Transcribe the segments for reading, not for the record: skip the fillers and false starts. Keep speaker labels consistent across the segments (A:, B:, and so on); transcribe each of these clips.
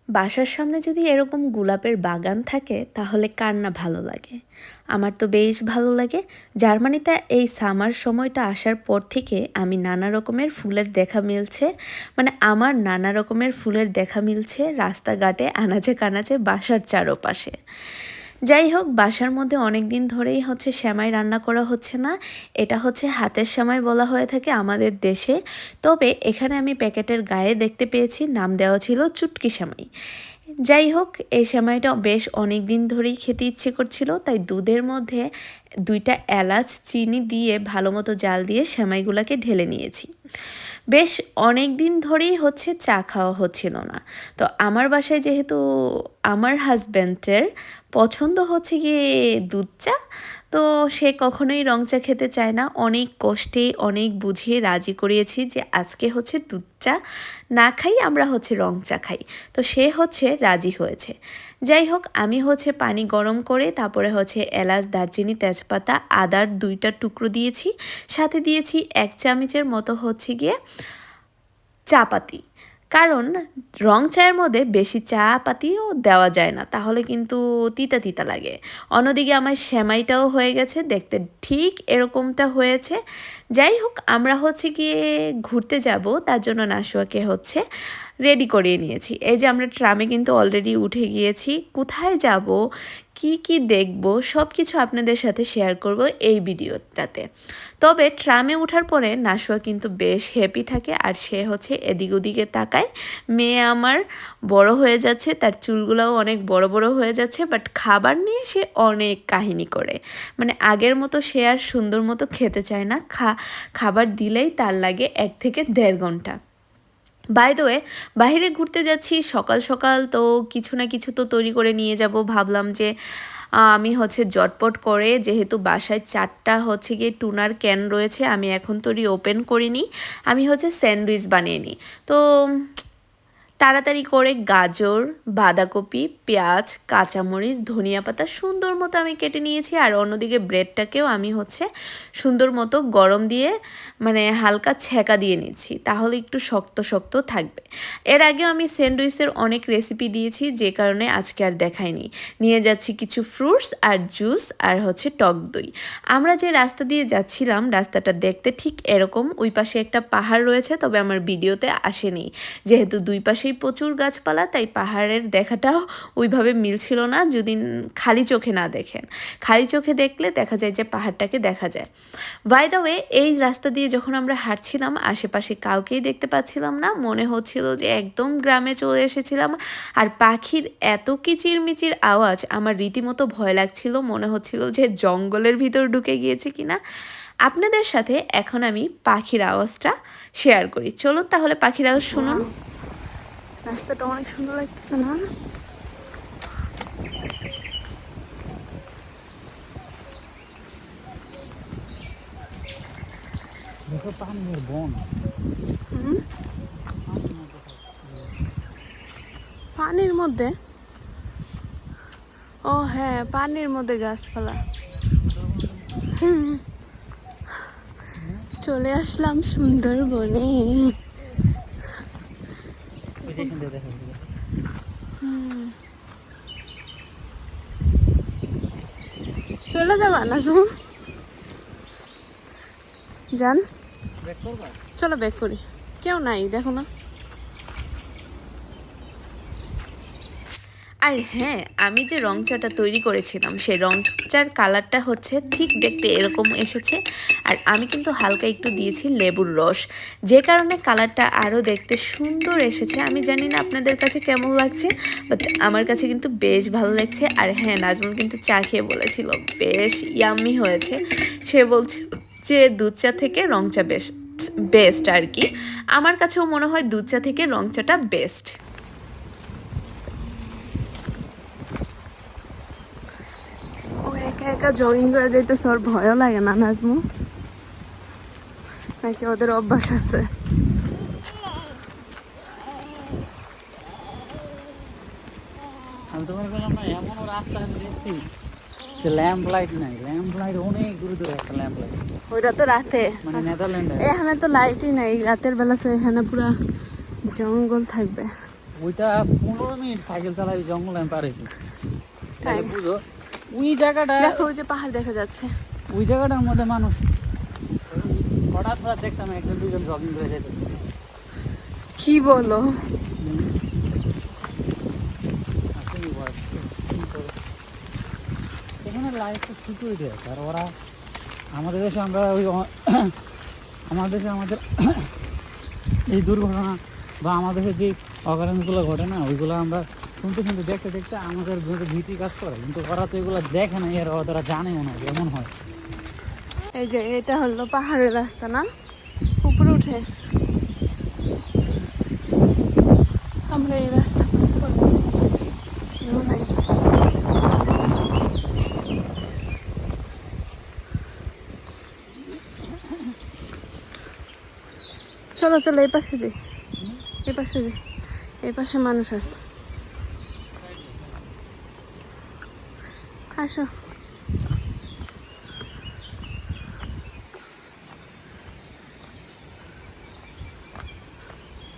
A: বাসার সামনে যদি এরকম গোলাপের বাগান থাকে তাহলে কার না ভালো লাগে। আমার তো বেশ ভালো লাগে। জার্মানিতে এই সামার সময়টা আসার পর থেকে আমি নানা রকমের ফুলের দেখা মিলছে, মানে আমার নানা রকমের ফুলের দেখা মিলছে রাস্তাঘাটে, আনাচে কানাচে, বাসার চারপাশে। যাই হোক, বাসার মধ্যে অনেক দিন ধরেই হচ্ছে সেমাই রান্না করা হচ্ছে না। এটা হচ্ছে হাতের সেমাই বলা হয়ে থাকে আমাদের দেশে। তবে এখানে আমি প্যাকেটের গায়ে দেখতে পেয়েছি নাম দেওয়া ছিল চুটকি সেমাই। যাই হোক, এই সেমাইটা বেশ অনেক দিন ধরেই খেতে ইচ্ছে করছিল, তাই দুধের মধ্যে 2টা এলাচ চিনি দিয়ে ভালো মতো জাল দিয়ে সেমাইগুলোকে ঢেলে নিয়েছি। বেশ অনেক দিন ধরেই হচ্ছে চা খাওয়া হচ্ছিল না। তো আমার বাসায় যেহেতু আমার হাজব্যান্ডের পছন্দ হচ্ছে গিয়ে দুধ চা, তো সে কখনোই রং চা খেতে চায় না। অনেক কষ্টে অনেক বুঝিয়ে রাজি করিয়েছি যে আজকে হচ্ছে দুধ চা না খাই, আমরা হচ্ছে রং চা খাই। তো সে হচ্ছে রাজি হয়েছে। যাই হোক, আমি হচ্ছে পানি গরম করে তারপরে হচ্ছে এলাচ, দারচিনি, তেজপাতা, আদার 2টা টুকরো দিয়েছি। সাথে দিয়েছি 1 চামচের মতো হচ্ছে গিয়ে চা পাতি। কারণ রং চায়ের মধ্যে বেশি চা পাতিও দেওয়া যায় না, তাহলে কিন্তু তিতা তিতা লাগে। অন্যদিকে আমার সেমাইটাও হয়ে গেছে, দেখতে ঠিক এরকমটা হয়েছে। যাই হোক, আমরা হচ্ছে গিয়ে ঘুরতে যাব, তার জন্য নাশুয়াকে হচ্ছে রেডি করিয়ে নিয়েছি। এই যে আমরা ট্রামে কিন্তু অলরেডি উঠে গিয়েছি। কোথায় যাব, কি কি দেখব, সব কিছু আপনাদের সাথে শেয়ার করব এই ভিডিওটাতে। তবে ট্রামে ওঠার পরে নাশুয়া কিন্তু বেশ হ্যাপি থাকে, আর সে হচ্ছে এদিক ওদিকে তাকায়। মেয়ে আমার বড় হয়ে যাচ্ছে, তার চুলগুলোও অনেক বড় বড় হয়ে যাচ্ছে, বাট খাবার নিয়ে সে অনেক কাহিনী করে। মানে আগের মতো সে আর সুন্দর মতো খেতে চায় না। খাবার দিলেই তার লাগে 1 থেকে 1.5 ঘন্টা। বাই দ্য ওয়ে, বাইরে ঘুরতে যাচ্ছি সকাল সকাল, তো কিছু না কিছু তো তৈরি করে নিয়ে যাব। ভাবলাম যে আমি হচ্ছে জটপট করে, যেহেতু বাসায় 4টা হচ্ছে গিয়ে টুনার ক্যান রয়েছে, আমি এখন তৈরি ওপেন করিনি, আমি হচ্ছে স্যান্ডউইচ বানিয়ে নিই। তো তাড়াতাড়ি করে গাজর, বাঁধাকপি, পেঁয়াজ, কাঁচামরিচ, ধনিয়া পাতা সুন্দর মতো আমি কেটে নিয়েছি। আর অন্যদিকে ব্রেডটাকেও আমি হচ্ছে সুন্দর মতো গরম দিয়ে, মানে হালকা ছেঁকা দিয়ে নিচ্ছি, তাহলে একটু শক্ত শক্ত থাকবে। এর আগেও আমি স্যান্ডউইচের অনেক রেসিপি দিয়েছি, যে কারণে আজকে আর দেখাইনি। নিয়ে যাচ্ছি কিছু ফ্রুটস আর জুস আর হচ্ছে টক দই। আমরা যে রাস্তা দিয়ে যাচ্ছিলাম, রাস্তাটা দেখতে ঠিক এরকম। ওই পাশে একটা পাহাড় রয়েছে, তবে আমার ভিডিওতে আসেনি, যেহেতু দুই পাশেই প্রচুর গাছপালা, তাই পাহাড়ের দেখাটাও ওইভাবে মিলছিল না যদি খালি চোখে না দেখেন। খালি চোখে দেখলে দেখা যায় যে পাহাড়টাকে দেখা যায়। বাই দ্য ওয়ে, এই রাস্তা দিয়ে যখন আমরা হাঁটছিলাম, আশেপাশে কাউকেই দেখতে পাচ্ছিলাম না, মনে হচ্ছিল যে একদম গ্রামে চলে এসেছিলাম। আর পাখির এত কিচিরমিচির আওয়াজ, আমার রীতিমতো ভয় লাগছিল, মনে হচ্ছিল যে জঙ্গলের ভিতর ঢুকে গিয়েছে কিনা। আপনাদের সাথে এখন আমি পাখির আওয়াজটা শেয়ার করি। চলুন তাহলে পাখির আওয়াজ শুনুন। রাস্তাটা অনেক সুন্দর লাগতেছে না?
B: দেখো পানির বন।
A: পানির মধ্যে? ও হ্যাঁ, পানির মধ্যে গাছপালা। চলে আসলাম সুন্দরবনে। চলে যাবা না জুম? যান, চলো ব্যাক করি। কেউ নাই, দেখো না। আর হ্যাঁ, আমি যে রং চাটা তৈরি করেছিলাম, সেই রং চার কালারটা হচ্ছে ঠিক দেখতে এরকম এসেছে। আর আমি কিন্তু হালকা একটু দিয়েছি লেবুর রস, যে কারণে কালারটা আরও দেখতে সুন্দর এসেছে। আমি জানি না আপনাদের কাছে কেমন লাগছে, বাট আমার কাছে কিন্তু বেশ ভালো লাগছে। আর হ্যাঁ, নাজমুল কিন্তু চা খেয়ে বলেছিল বেশ ইয়াম্মি হয়েছে। সে বলছে যে দুধ চা থেকে রং চা বেস্ট আর কি। আমার কাছেও মনে হয় দুধ চা থেকে রং চাটা বেস্ট। একা একা জগিং করে যাইতেছে, ওর ভয়ও লাগে না নাজমু? নাকি ওদের অভ্যাস আছে?
B: আমি তোমার বললাম না, এমন রাস্তা আমি দেখছি যে ল্যাম্প লাইট নাই, ল্যাম্প লাইট অনেক দূরে দূরে একটা ল্যাম্প লাইট।
A: ওইটা তো রাতে,
B: মানে নেদারল্যান্ডে।
A: এখানে তো লাইটই নাই। রাতের বেলা তো এখানে পুরা জঙ্গল থাকবে।
B: ওইটা 15 মিনিট সাইকেল চালাই জঙ্গল আমি পারেছি। তাহলে
A: Time.
B: বুঝো ওই জায়গাটা,
A: দেখো ওই যে পাহাড় দেখা যাচ্ছে।
B: ওই জায়গাটার মধ্যে মানুষ হঠাৎ হঠাৎ দেখতাম একজন দুজন জগিং করে যেতেছে।
A: কি বলো?
B: আসলেই ভয়। কি করবো? এখানে লাইফটা সিকিউরিটি আছে, আর ওরা আমাদের দেশে আমরা আমাদের দেশে আমাদের এই দুর্ঘটনা বা আমাদের দেশে যে অকারণগুলো ঘটে না, ওইগুলো আমরা শুনতে শুনতে দেখতে দেখতে আমাদের মধ্যে ভীতি কাজ করে, কিন্তু ওরা তো এগুলো দেখে না, এর ওরা জানেও না এমন হয়।
A: এই যে এটা হলো পাহাড়ের রাস্তা না, উপরে উঠে আমরা এই রাস্তা কেউ নাই। চলো চলো এই পাশে যাই, এই পাশে যাই, এই পাশে মানুষ আছে, আসো।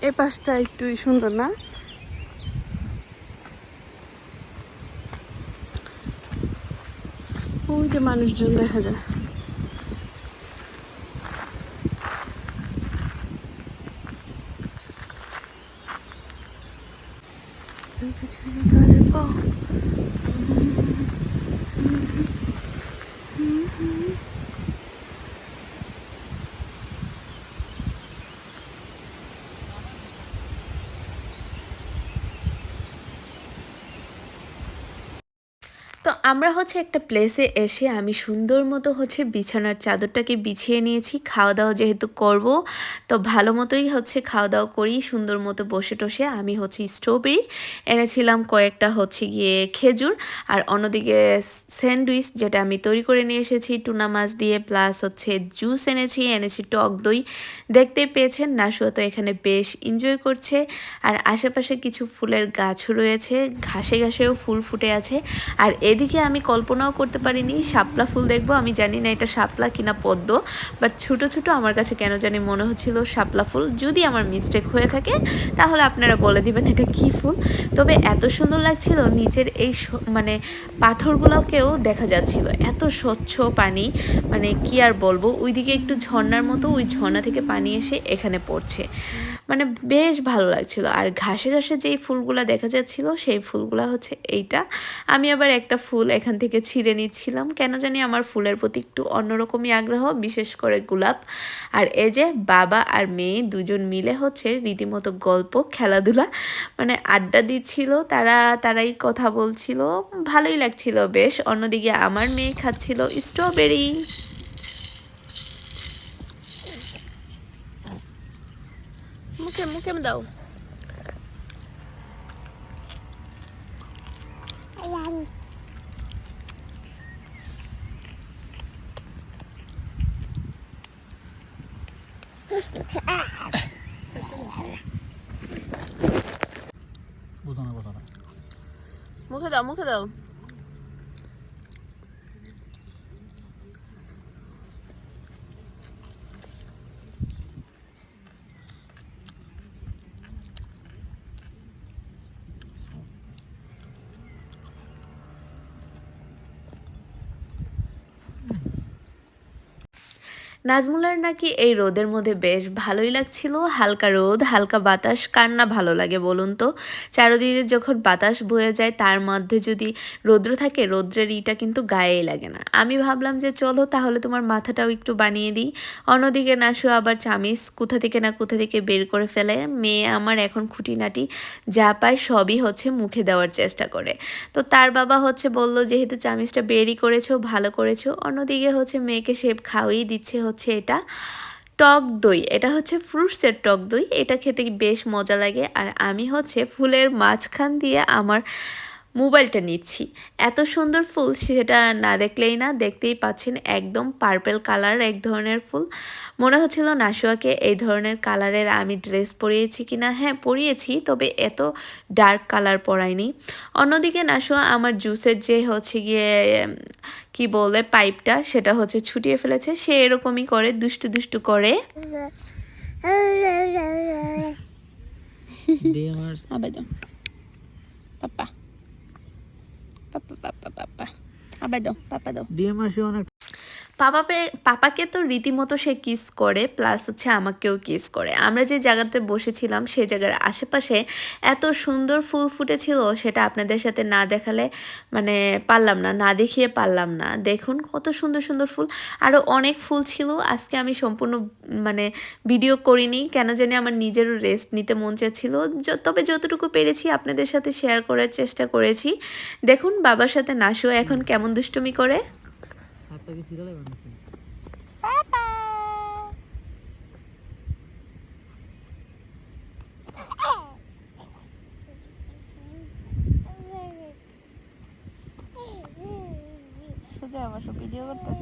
A: এই পাশটা একটু সুন্দর না? ওই যে মানুষজন দেখা যায়। তো আমরা হচ্ছে একটা প্লেসে এসে আমি সুন্দর মতো হচ্ছে বিছানার চাদরটাকে বিছিয়ে নিয়েছি, খাওয়া দাওয়া যেহেতু করব, তো ভালো মতোই হচ্ছে খাওয়া দাওয়া করি সুন্দর মতো বসে টসে। আমি হচ্ছে স্ট্রবেরি এনেছিলাম, কয়েকটা হচ্ছে গিয়ে খেজুর, আর অন্যদিকে স্যান্ডউইচ যেটা আমি তৈরি করে নিয়ে এসেছি টুনা মাছ দিয়ে, প্লাস হচ্ছে জুস এনেছি টক দই। দেখতে পেয়েছেন নাশুয়া তো এখানে বেশ এনজয় করছে। আর আশেপাশে কিছু ফুলের গাছও রয়েছে, ঘাসে ঘাসেও ফুল ফুটে আছে। আর এদিকে আমি কল্পনাও করতে পারিনি শাপলা ফুল দেখবো। আমি জানি না এটা শাপলা কিনা পদ্ম, বাট ছোট ছোট আমার কাছে কেন জানি মনে হচ্ছিল শাপলা ফুল। যদি আমার মিস্টেক হয়ে থাকে তাহলে আপনারা বলে দিবেন এটা কি ফুল। তবে এত সুন্দর লাগছিল, নিচের এই মানে পাথরগুলোকেও দেখা যাচ্ছিল, এত স্বচ্ছ পানি, মানে কি আর বলবো। ওইদিকে একটু ঝর্ণার মতো, ওই ঝর্ণা থেকে পানি এসে এখানে পড়ছে, মানে বেশ ভালো লাগছিল। আর ঘাসে ঘাসে যেই ফুলগুলা দেখা যাচ্ছিল সেই ফুলগুলা হচ্ছে এইটা। আমি আবার একটা ফুল এখান থেকে ছিঁড়ে নিচ্ছিলাম, কেন জানি আমার ফুলের প্রতি একটু অন্যরকমই আগ্রহ, বিশেষ করে গোলাপ। আর এই যে বাবা আর মেয়ে দুজন মিলে হচ্ছে রীতিমতো গল্প খেলাধুলা মানে আড্ডা দিচ্ছিল, তারাই কথা বলছিল, ভালোই লাগছিল বেশ। অন্যদিকে আমার মেয়ে খাচ্ছিল স্ট্রবেরি। মুখে মুখে দাও।
B: বুঝো না কথাটা।
A: মুখে দাও, মুখে দাও। নাজমুলার নাকি এই রোদের মধ্যে বেশ ভালোই লাগছিল, হালকা রোদ হালকা বাতাস, কার না ভালো লাগে বলুন তো। চারদিকে যখন বাতাস বয়ে যায় তার মধ্যে যদি রৌদ্র থাকে, রৌদ্রের ইটা কিন্তু গায়েই লাগে না। আমি ভাবলাম যে চলো তাহলে তোমার মাথাটাও একটু বানিয়ে দিই। অন্যদিকে নাশু আবার চামিচ কোথা থেকে বের করে ফেলে। মেয়ে আমার এখন খুঁটিনাটি যা পায় সবই হচ্ছে মুখে দেওয়ার চেষ্টা করে। তো তার বাবা হচ্ছে বলল যেহেতু চামিচটা বেরই করেছো ভালো করেছো। অন্যদিকে হচ্ছে মেয়েকে সে খাওয়াই দিচ্ছে হচ্ছে এটা টক দই, এটা হচ্ছে ফ্রুটসের টক দই, এটা খেতে বেশ মজা লাগে। আর আমি হচ্ছে ফুলের মাঝখান দিয়ে আমার মোবাইলটা নিচ্ছি। এত সুন্দর ফুল সেটা না দেখলেই না, দেখতেই পাচ্ছেন একদম পার্পল কালার এক ধরনের ফুল। মনে হচ্ছিল নাশুয়াকে এই ধরনের কালারের আমি ড্রেস পরিয়েছি কিনা, হ্যাঁ পরিয়েছি, তবে এত ডার্ক কালার পরাইনি। অন্যদিকে নাশুয়া আমার জুসের যে হচ্ছে গিয়ে কি বলে পাইপটা সেটা হচ্ছে ছুটিয়ে ফেলেছে, সে এরকমই করে দুষ্টু দুষ্টু করে।
B: ডিম আর
A: আবার দাও পাপা পাপা পাপা পাপা আবার দাও পাপা দাও
B: ডিম আর সে অনেক
A: পাপাকে তো রীতিমতো সে কিস করে প্লাস হচ্ছে আমাকেও কিস করে। আমরা যে জায়গাতে বসেছিলাম সেই জায়গার আশেপাশে এত সুন্দর ফুল ফুটেছিল, সেটা আপনাদের সাথে না দেখালে মানে পারলাম না, না দেখিয়ে পারলাম না। দেখুন কত সুন্দর সুন্দর ফুল, আরও অনেক ফুল ছিল। আজকে আমি সম্পূর্ণ মানে ভিডিও করিনি, কেন জানি আমার নিজেরও রেস্ট নিতে মন চাচ্ছিল। তবে যতটুকু পেরেছি আপনাদের সাথে শেয়ার করার চেষ্টা করেছি। দেখুন বাবার সাথে নাসু এখন কেমন দুষ্টুমি করে।
B: হাতটাকে ছিড়ালে বানাচ্ছি
A: সোজা বসো, ভিডিও করতেছ।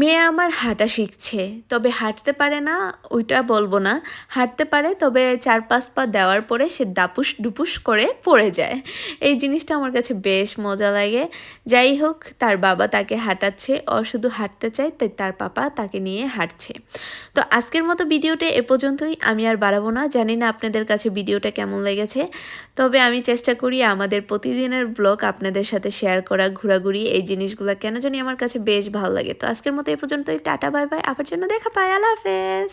A: মেয়ে আমার হাঁটা শিখছে, তবে হাঁটতে পারে না ওইটা বলবো না, হাঁটতে পারে তবে 4-5 পা দেওয়ার পরে সে ডাপুস ডুপুস করে পড়ে যায়। এই জিনিসটা আমার কাছে বেশ মজা লাগে। যাই হোক, তার বাবা তাকে হাঁটাচ্ছে, ও শুধু হাঁটতে চায়, তাই তার পাপা তাকে নিয়ে হাঁটছে। তো আজকের মতো ভিডিওটা এ পর্যন্তই, আমি আর বাড়াবো না। জানি না আপনাদের কাছে ভিডিওটা কেমন লেগেছে, তবে আমি চেষ্টা করি আমাদের প্রতিদিনের ব্লগ আপনাদের সাথে শেয়ার করা, ঘোরাঘুরি, এই জিনিসগুলো কেন জানি আমার কাছে বেশ ভালো লাগে। তো আজকের মতো এ পর্যন্তই, টাটা বাই বাই, আবার জন্য দেখা পাই, আল্লাহ হাফেজ।